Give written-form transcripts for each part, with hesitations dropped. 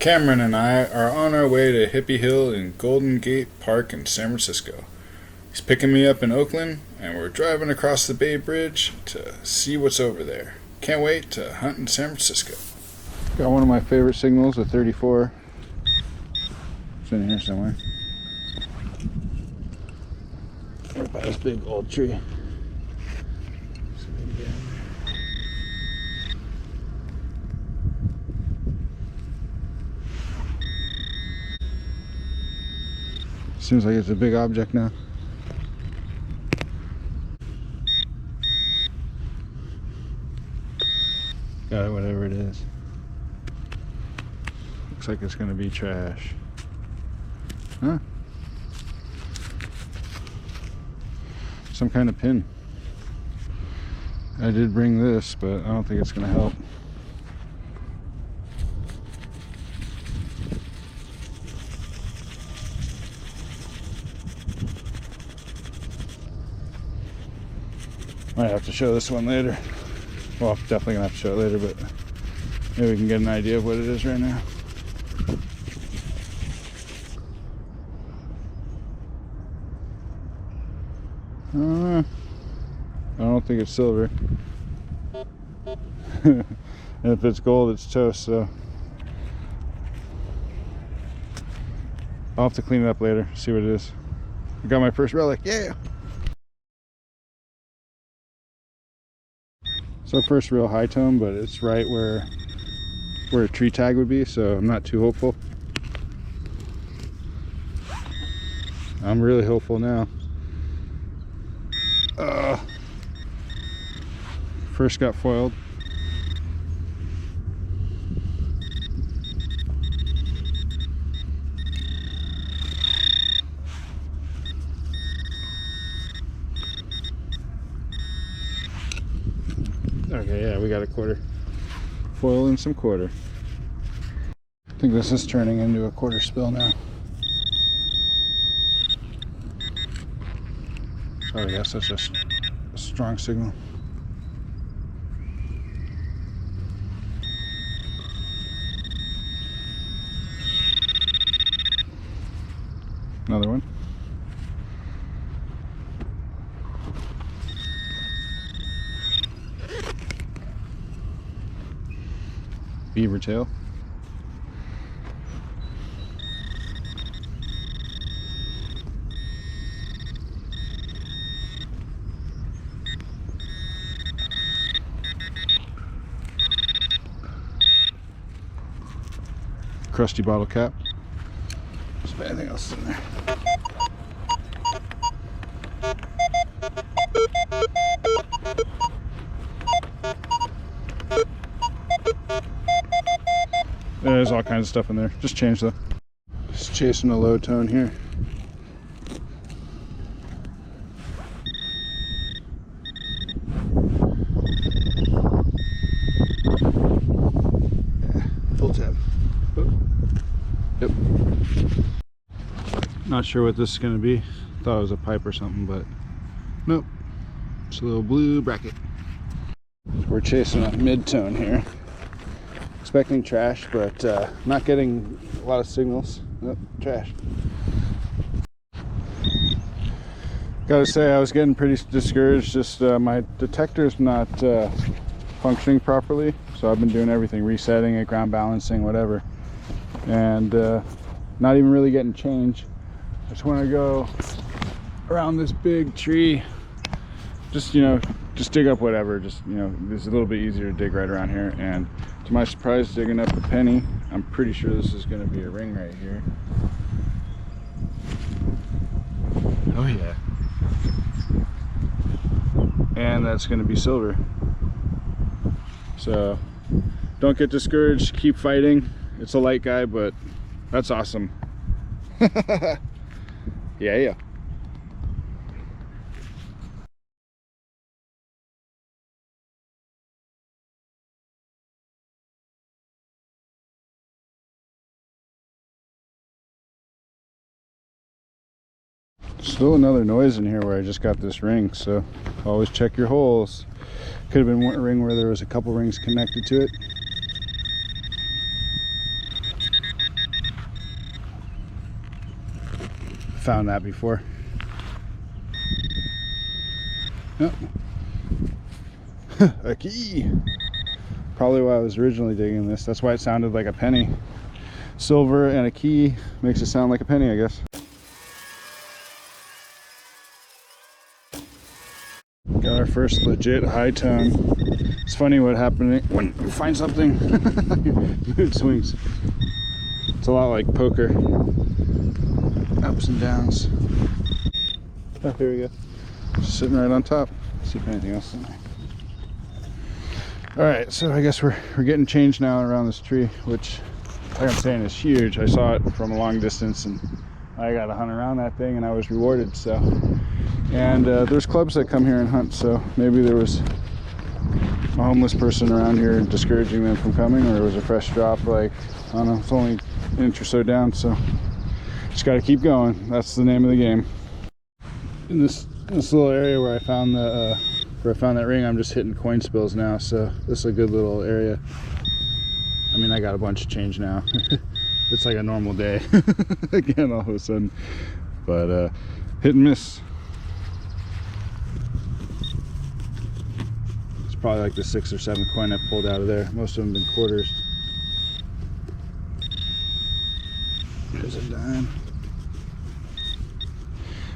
Cameron and I are on our way to Hippie Hill in goldengatepark in San Francisco. He's picking me up in Oakland, and we're driving across the Bay Bridge to see what's over there. Can't wait to hunt in San Francisco. Got one of my favorite signals, a 34. It's in here somewhere. Right by this big old tree. Seems like it's a big object now. Got it, whatever it is. Looks like it's gonna be trash. Huh? Some kind of pin. I did bring this, but I don't think it's gonna help. Might have to show this one later. Well, I'm definitely gonna have to show it later, but maybe we can get an idea of what it is right now. I don't think it's silver. And if it's gold, it's toast, so I'll have to clean it up later, see what it is. I got my first relic, yeah! It's our first real high tone, but it's right where a tree tag would be, so I'm not too hopeful. I'm really hopeful now. First got foiled. Okay, yeah, we got a quarter. Foil and some quarter. I think this is turning into a quarter spill now. Sorry, that's such a strong signal. Another one. Beaver tail. Crusty bottle cap. There's anything else in there. There's all kinds of stuff in there. Just change though. Just chasing a low tone here. Yeah, full tab. Oh. Yep. Not sure what this is going to be. Thought it was a pipe or something, but nope. It's a little blue bracket. So we're chasing a mid-tone here. Expecting trash, but not getting a lot of signals. Oh, trash. Gotta say, I was getting pretty discouraged. Just my detector's not functioning properly, so I've been doing everything, resetting it, ground balancing, whatever, and not even really getting change. I just want to go around this big tree. Just just dig up whatever. Just it's a little bit easier to dig right around here. And to my surprise, digging up a penny, I'm pretty sure this is going to be a ring right here. Oh yeah. And that's going to be silver. So don't get discouraged, keep fighting. It's a light guy, but that's awesome. Yeah. Still another noise in here where I just got this ring, so always check your holes. Could have been a ring where there was a couple rings connected to it. found that before. Oh. A key. Probably why I was originally digging this. That's why it sounded like a penny. Silver and a key makes it sound like a penny, I guess. Got our first legit high tone. It's funny what happened when you find something. Mood swings. It's a lot like poker. Ups and downs. Oh, here we go. Just sitting right on top. Let's see if anything else is in there. Alright, so I guess we're getting changed now around this tree, which, like I'm saying, is huge. I saw it from a long distance and I got to hunt around that thing and I was rewarded. So, and there's clubs that come here and hunt, so maybe there was a homeless person around here discouraging them from coming, or it was a fresh drop. Like, I don't know, it's only an inch or so down, so just got to keep going. That's the name of the game. In this little area where I found that ring, I'm just hitting coin spills now, so this is a good little area. I mean, I got a bunch of change now. It's like a normal day again all of a sudden, but hit and miss. It's probably like the 6th or 7th coin I pulled out of there. Most of them have been quarters. There's a dime.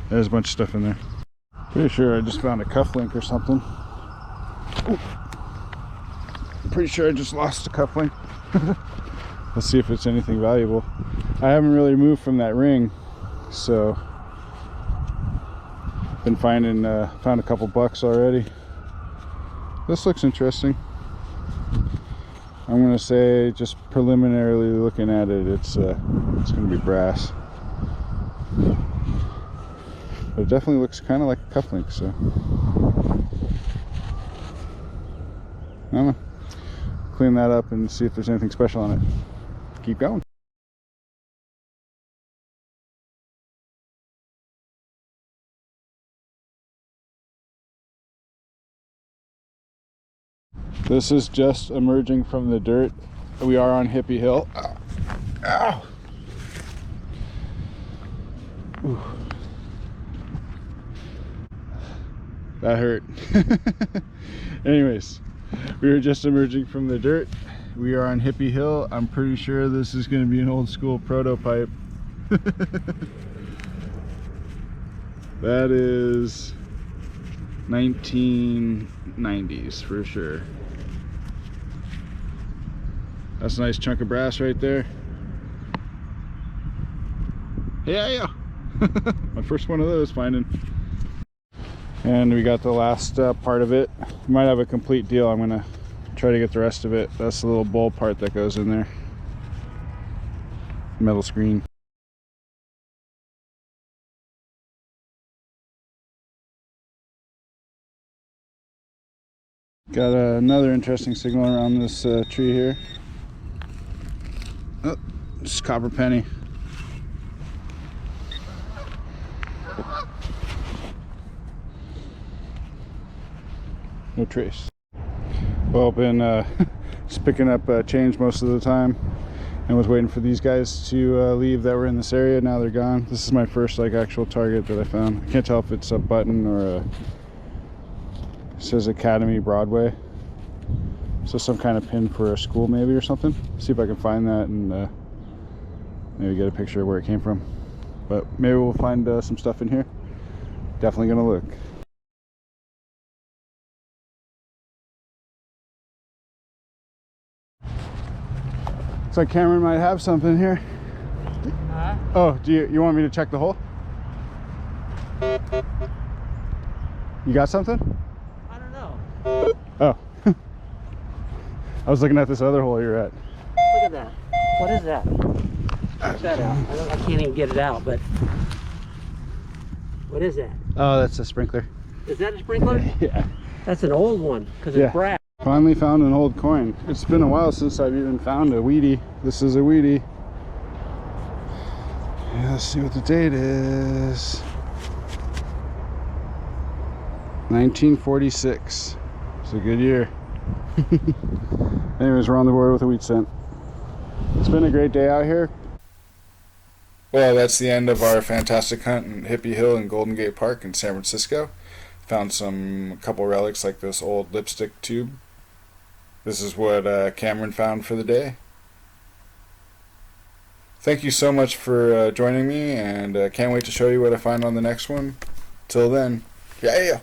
There's a bunch of stuff in there. Pretty sure I just found a cufflink or something. Ooh. Pretty sure I just lost a cufflink. Let's see if it's anything valuable. I haven't really moved from that ring, so been finding found a couple bucks already. This looks interesting. I'm gonna say, just preliminarily looking at it, it's gonna be brass. But it definitely looks kind of like a cufflink, so I don't know. Clean that up and see if there's anything special on it. Keep going. This is just emerging from the dirt. We are on Hippie Hill. Ow. Ow. Ooh. That hurt. Anyways, we were just emerging from the dirt. We are on Hippie Hill. I'm pretty sure this is going to be an old school prototype. That is 1990s for sure. That's a nice chunk of brass right there. Yeah. My first one of those finding. And we got the last part of it. We might have a complete deal. I'm gonna try to get the rest of it. That's the little bowl part that goes in there. Metal screen. Got another interesting signal around this tree here. Oh, just copper penny. No trace. Well, been just picking up change most of the time, and was waiting for these guys to leave that were in this area. Now they're gone. This is my first like actual target that I found. I can't tell if it's a button or a, it says Academy Broadway, so some kind of pin for a school maybe or something. See if I can find that and maybe get a picture of where it came from. But maybe we'll find some stuff in here. Definitely gonna look. Looks like Cameron might have something here. Huh? Oh, do you want me to check the hole? You got something? I don't know. Oh. I was looking at this other hole you're at. Look at that. What is that? Check that out. I can't even get it out, but what is that? Oh, that's a sprinkler. Is that a sprinkler? Yeah. That's an old one because it's brass. Finally found an old coin. It's been a while since I've even found a weedy. This is a weedy. Yeah, let's see what the date is. 1946. It's a good year. Anyways, we're on the board with a wheat cent. It's been a great day out here. Well, that's the end of our fantastic hunt in Hippie Hill and Golden Gate Park in San Francisco. Found a couple relics like this old lipstick tube. This is what Cameron found for the day. Thank you so much for joining me, and can't wait to show you what I find on the next one. Till then, yeah.